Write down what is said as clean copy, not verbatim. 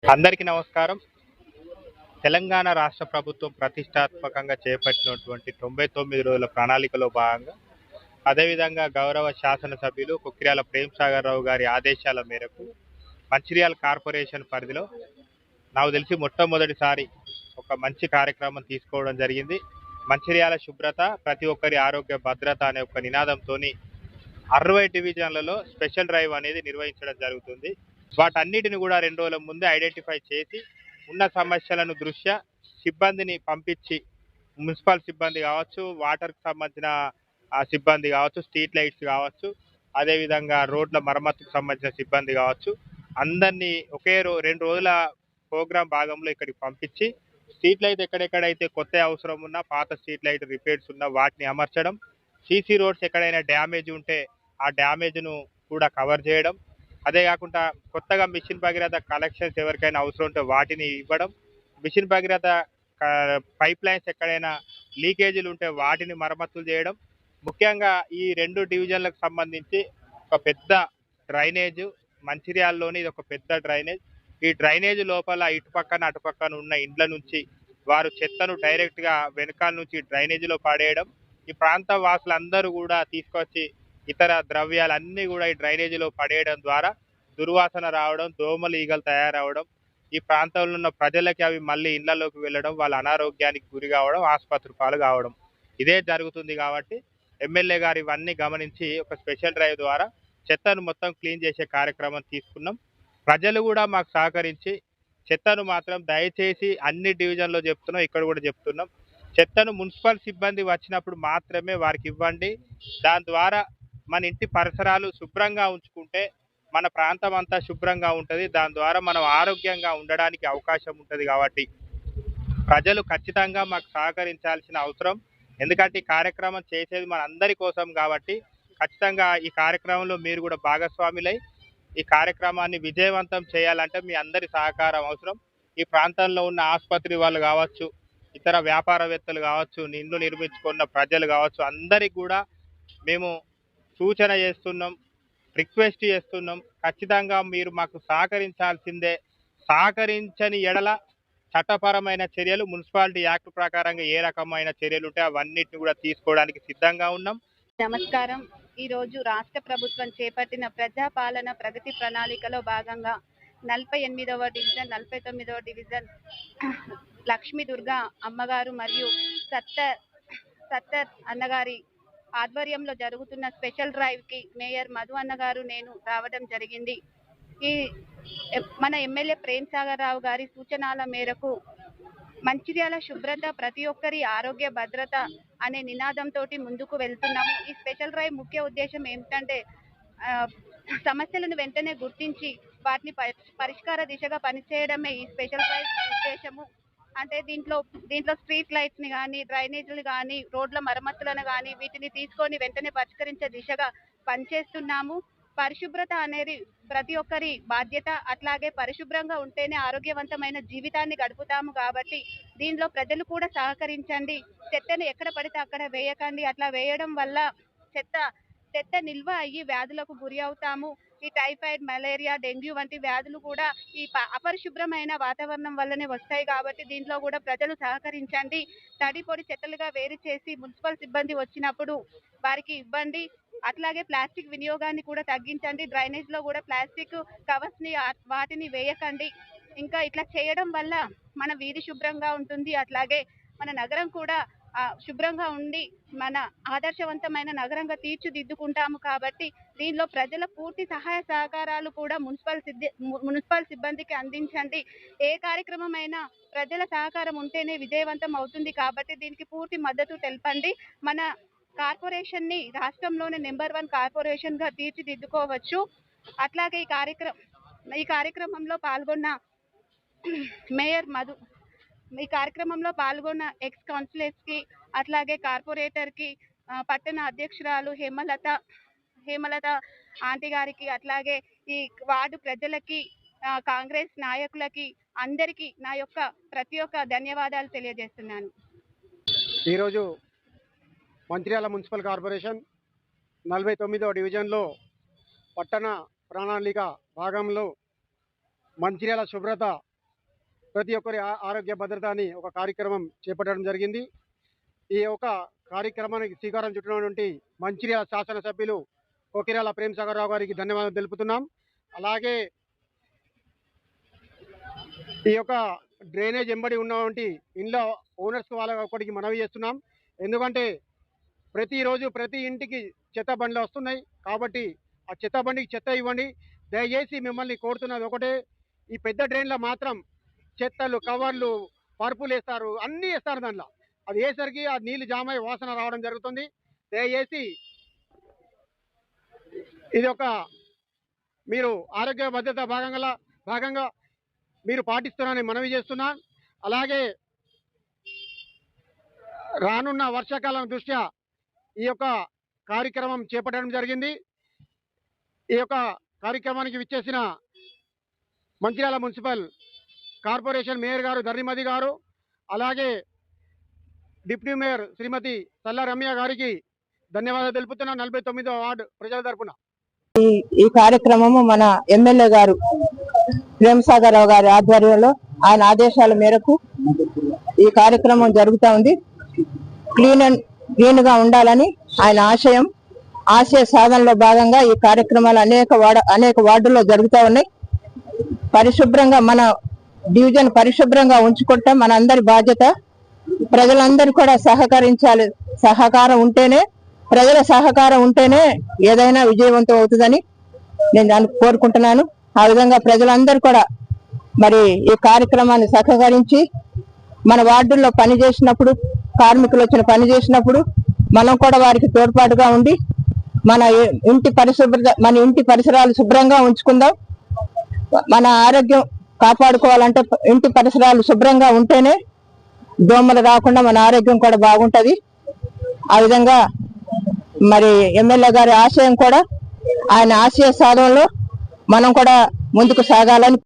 అందరికీ నమస్కారం. తెలంగాణ రాష్ట్ర ప్రభుత్వం ప్రతిష్టాత్మకంగా చేపట్టినటువంటి 99 రోజుల ప్రణాళికలో భాగంగా అదేవిధంగా గౌరవ శాసనసభ్యులు కొక్కిరాల ప్రేమ్సాగర్ రావు గారి ఆదేశాల మేరకు మంచిర్యాల కార్పొరేషన్ పరిధిలో నాకు తెలిసి మొట్టమొదటిసారి ఒక మంచి కార్యక్రమం తీసుకోవడం జరిగింది. మంచిర్యాల శుభ్రత ప్రతి ఒక్కరి ఆరోగ్య భద్రత అనే ఒక నినాదంతోని 60 డివిజన్లలో స్పెషల్ డ్రైవ్ అనేది నిర్వహించడం జరుగుతుంది. వాటన్నిటిని కూడా 2 రోజుల ముందే ఐడెంటిఫై చేసి ఉన్న సమస్యలను దృష్ట్యా సిబ్బందిని పంపించి మున్సిపల్ సిబ్బంది కావచ్చు, వాటర్కి సంబంధించిన సిబ్బంది కావచ్చు, స్ట్రీట్ లైట్స్ కావచ్చు, అదేవిధంగా రోడ్ల మరమ్మతుకు సంబంధించిన సిబ్బంది కావచ్చు, అందరినీ ఒకే 2 రోజుల ప్రోగ్రాం భాగంలో ఇక్కడికి పంపించి స్ట్రీట్ లైట్ ఎక్కడెక్కడైతే కొత్త అవసరం ఉన్నా, పాత స్ట్రీట్ లైట్ రిపేర్స్ ఉన్నా వాటిని అమర్చడం, సీసీ రోడ్స్ ఎక్కడైనా డ్యామేజ్ ఉంటే ఆ డ్యామేజ్ను కూడా కవర్ చేయడం, అదే కాకుండా కొత్తగా మిషన్ భగీరథ కలెక్షన్స్ ఎవరికైనా అవసరం ఉంటే వాటిని ఇవ్వడం, మిషన్ భగీరథ పైప్ లైన్స్ ఎక్కడైనా లీకేజీలు ఉంటే వాటిని మరమ్మతులు చేయడం, ముఖ్యంగా ఈ 2 డివిజన్లకు సంబంధించి ఒక పెద్ద డ్రైనేజ్ మంచిర్యాలలోని ఇది ఒక పెద్ద డ్రైనేజ్. ఈ డ్రైనేజ్ లోపల ఇటుపక్కన అటుపక్కన ఉన్న ఇండ్ల నుంచి వారు చెత్తను డైరెక్ట్గా వెనకాల నుంచి డ్రైనేజీలో పడేయడం, ఈ ప్రాంత వాసులందరూ కూడా తీసుకొచ్చి ఇతర ద్రవ్యాలన్నీ కూడా ఈ డ్రైనేజీలో పడేయడం ద్వారా దుర్వాసన రావడం, దోమలు ఈగలు తయారవడం, ఈ ప్రాంతంలో ఉన్న ప్రజలకి అవి మళ్ళీ ఇళ్లలోకి వెళ్ళడం, వాళ్ళ అనారోగ్యానికి గురి కావడం, ఆసుపత్రి పాలు కావడం ఇదే జరుగుతుంది. కాబట్టి ఎమ్మెల్యే గారు ఇవన్నీ గమనించి ఒక స్పెషల్ డ్రైవ్ ద్వారా చెత్తను మొత్తం క్లీన్ చేసే కార్యక్రమం తీసుకున్నాం. ప్రజలు కూడా మాకు సహకరించి చెత్తను మాత్రం దయచేసి అన్ని డివిజన్లో చెప్తున్నాం, ఇక్కడ కూడా చెప్తున్నాం, చెత్తను మున్సిపల్ సిబ్బంది వచ్చినప్పుడు మాత్రమే వారికి ఇవ్వండి. దాని ద్వారా మన ఇంటి పరిసరాలు శుభ్రంగా ఉంచుకుంటే మన ప్రాంతం అంతా శుభ్రంగా ఉంటుంది. దాని ద్వారా మనం ఆరోగ్యంగా ఉండడానికి అవకాశం ఉంటుంది. కాబట్టి ప్రజలు ఖచ్చితంగా మాకు సహకరించాల్సిన అవసరం. ఎందుకంటే ఈ కార్యక్రమం చేసేది మన అందరి కోసం కాబట్టి ఖచ్చితంగా ఈ కార్యక్రమంలో మీరు కూడా భాగస్వాములై ఈ కార్యక్రమాన్ని విజయవంతం చేయాలంటే మీ అందరి సహకారం అవసరం. ఈ ప్రాంతంలో ఉన్న ఆసుపత్రి వాళ్ళు కావచ్చు, ఇతర వ్యాపారవేత్తలు కావచ్చు, ఇండ్లు నిర్మించుకున్న ప్రజలు కావచ్చు, అందరికి కూడా మేము సూచన చేస్తున్నాం, రిక్వెస్ట్ చేస్తున్నాం. ఖచ్చితంగా మీరు మాకు సహకరించాల్సిందే. సహకరించని ఎడల చట్టపరమైన చర్యలు మున్సిపాలిటీ యాక్ట్ ప్రకారంగా ఏ రకమైన చర్యలు ఉంటే అవన్నిటిని కూడా తీసుకోవడానికి సిద్ధంగా ఉన్నాం. నమస్కారం. ఈరోజు రాష్ట్ర ప్రభుత్వం చేపట్టిన ప్రజాపాలన ప్రగతి ప్రణాళికలో భాగంగా 48వ డివిజన్, 49వ డివిజన్ లక్ష్మీ దుర్గా అమ్మగారు మరియు సత్తర్ అన్నగారి ఆధ్వర్యంలో జరుగుతున్న స్పెషల్ డ్రైవ్కి మేయర్ మధు అన్నగారు నేను రావడం జరిగింది. ఈ మన ఎమ్మెల్యే ప్రేమ్సాగర్ రావు గారి సూచనల మేరకు మంచిర్యాల శుభ్రత ప్రతి ఒక్కరి ఆరోగ్య భద్రత అనే నినాదంతో ముందుకు వెళ్తున్నాము. ఈ స్పెషల్ డ్రైవ్ ముఖ్య ఉద్దేశం ఏమిటంటే సమస్యలను వెంటనే గుర్తించి వాటిని పరిష్కార దిశగా పనిచేయడమే ఈ స్పెషల్ డ్రైవ్ ఉద్దేశము. అంటే దీంట్లో స్ట్రీట్ లైట్స్ని కానీ, డ్రైనేజీలు కానీ, రోడ్ల మరమ్మతులను కానీ వీటిని తీసుకొని వెంటనే పరిష్కరించే దిశగా పనిచేస్తున్నాము. పరిశుభ్రత అనేది ప్రతి ఒక్కరి బాధ్యత. అట్లాగే పరిశుభ్రంగా ఉంటేనే ఆరోగ్యవంతమైన జీవితాన్ని గడుపుతాము. కాబట్టి దీనిలో ప్రజలు కూడా సహకరించండి. చెత్తను ఎక్కడ పడితే అక్కడ వేయకండి. అట్లా వేయడం వల్ల చెత్త నిల్వ అయ్యి వ్యాధులకు గురి అవుతాము. ఈ టైఫాయిడ్, మలేరియా, డెంగ్యూ వంటి వ్యాధులు కూడా ఈ అపరిశుభ్రమైన వాతావరణం వల్లనే వస్తాయి. కాబట్టి దీంట్లో కూడా ప్రజలు సహకరించండి. తడి పొడి చెత్తలుగా వేరు చేసి మున్సిపల్ సిబ్బంది వచ్చినప్పుడు వారికి ఇవ్వండి. అట్లాగే ప్లాస్టిక్ వినియోగాన్ని కూడా తగ్గించండి. డ్రైనేజ్లో కూడా ప్లాస్టిక్ కవర్స్ని వాటిని వేయకండి. ఇంకా ఇట్లా చేయడం వల్ల మన వీధి శుభ్రంగా ఉంటుంది. అట్లాగే మన నగరం కూడా శుభ్రంగా ఉండి మన ఆదర్శవంతమైన నగరంగా తీర్చిదిద్దుకుంటాము. కాబట్టి దీనిలో ప్రజల పూర్తి సహాయ సహకారాలు కూడా మున్సిపల్ సిబ్బందికి అందించండి. ఏ కార్యక్రమమైనా ప్రజల సహకారం ఉంటేనే విజయవంతం అవుతుంది. కాబట్టి దీనికి పూర్తి మద్దతు తెలపండి. మన కార్పొరేషన్ని రాష్ట్రంలోనే నెంబర్ 1 కార్పొరేషన్గా తీర్చిదిద్దుకోవచ్చు. అట్లాగే ఈ కార్యక్రమంలో పాల్గొన్న మేయర్ మధు, ఈ కార్యక్రమంలో పాల్గొన్న ఎక్స్ కౌన్సిలర్స్కి, అట్లాగే కార్పొరేటర్కి, పట్టణ అధ్యక్షురాలు హేమలత ఆంటీ గారికి, అట్లాగే ఈ వార్డు ప్రజలకి, కాంగ్రెస్ నాయకులకి అందరికీ నా యొక్క ప్రతి ఒక్క ధన్యవాదాలు తెలియజేస్తున్నాను. ఈరోజు మంచిర్యాల మున్సిపల్ కార్పొరేషన్ 49వ డివిజన్లో పట్టణ ప్రణాళిక భాగంలో మంచిర్యాల శుభ్రత ప్రతి ఒక్కరి ఆరోగ్య భద్రత అని ఒక కార్యక్రమం చేపట్టడం జరిగింది. ఈ యొక్క కార్యక్రమానికి శ్రీకారం చుట్టినటువంటి మంచిర్యాల శాసనసభ్యులు కొకిరాల ప్రేమ్ సాగర్ రావు గారికి ధన్యవాదాలు తెలుపుతున్నాం. అలాగే ఈ యొక్క డ్రైనేజ్ ఎంబడి ఉన్నటువంటి ఇంట్లో ఓనర్స్ వాళ్ళ ఒకటికి మనవి చేస్తున్నాం. ఎందుకంటే ప్రతిరోజు ప్రతి ఇంటికి చెత్త బండ్లు వస్తున్నాయి కాబట్టి ఆ చెత్త బండికి చెత్త ఇవ్వండి. దయచేసి మిమ్మల్ని కోరుతున్నది ఒకటే, ఈ పెద్ద డ్రైన్లో మాత్రం చెత్తలు, కవర్లు, పరుపులు వేస్తారు, అన్నీ వేస్తారు. దాంట్లో అది వేసరికి ఆ నీళ్లు జామై వాసన రావడం జరుగుతుంది. దయచేసి ఇది ఒక మీరు ఆరోగ్య భద్రత భాగంగా మీరు పాటిస్తున్నారని మనవి చేస్తున్నా. అలాగే రానున్న వర్షాకాలం దృష్ట్యా ఈ యొక్క కార్యక్రమం చేపట్టడం జరిగింది. ఈ యొక్క కార్యక్రమానికి విచ్చేసిన మంచిర్యాల మున్సిపల్ కార్పొరేషన్ మేయర్ గారు ధర్నిమతి గారు, అలాగే డిప్యూటీ మేయర్ శ్రీమతి సల్లా రమ్య గారికి ధన్యవాదాలు తెలుపుతున్నా 49వ వార్డు ప్రజల తరపున. ఈ కార్యక్రమము మన ఎమ్మెల్యే గారు ప్రేమ్ సాగర్ రావు గారి ఆధ్వర్యంలో ఆయన ఆదేశాల మేరకు ఈ కార్యక్రమం జరుగుతూ ఉంది. క్లీన్ గా ఉండాలని ఆయన ఆశయ సాధనలో భాగంగా ఈ కార్యక్రమాలు అనేక వార్డుల్లో జరుగుతూ ఉన్నాయి. పరిశుభ్రంగా మన డివిజన్ పరిశుభ్రంగా ఉంచుకుంటాం మన అందరి బాధ్యత. ప్రజలందరూ కూడా సహకరించాలి. ప్రజల సహకారం ఉంటేనే ఏదైనా విజయవంతం అవుతుందని నేను దాన్ని కోరుకుంటున్నాను. ఆ విధంగా ప్రజలందరూ కూడా మరి ఈ కార్యక్రమాన్ని సహకరించి మన వార్డుల్లో పనిచేసినప్పుడు, కార్మికులు వచ్చిన పని చేసినప్పుడు మనం కూడా వారికి తోడ్పాటుగా ఉండి మన ఇంటి పరిసరాలు శుభ్రంగా ఉంచుకుందాం. మన ఆరోగ్యం కాపాడుకోవాలంటే ఇంటి పరిసరాలు శుభ్రంగా ఉంటేనే దోమలు రాకుండా మన ఆరోగ్యం కూడా బాగుంటది. ఆ విధంగా మరి ఎమ్మెల్యే గారి ఆశయం కూడా, ఆయన ఆశయ సాధనలో మనం కూడా ముందుకు సాగాలని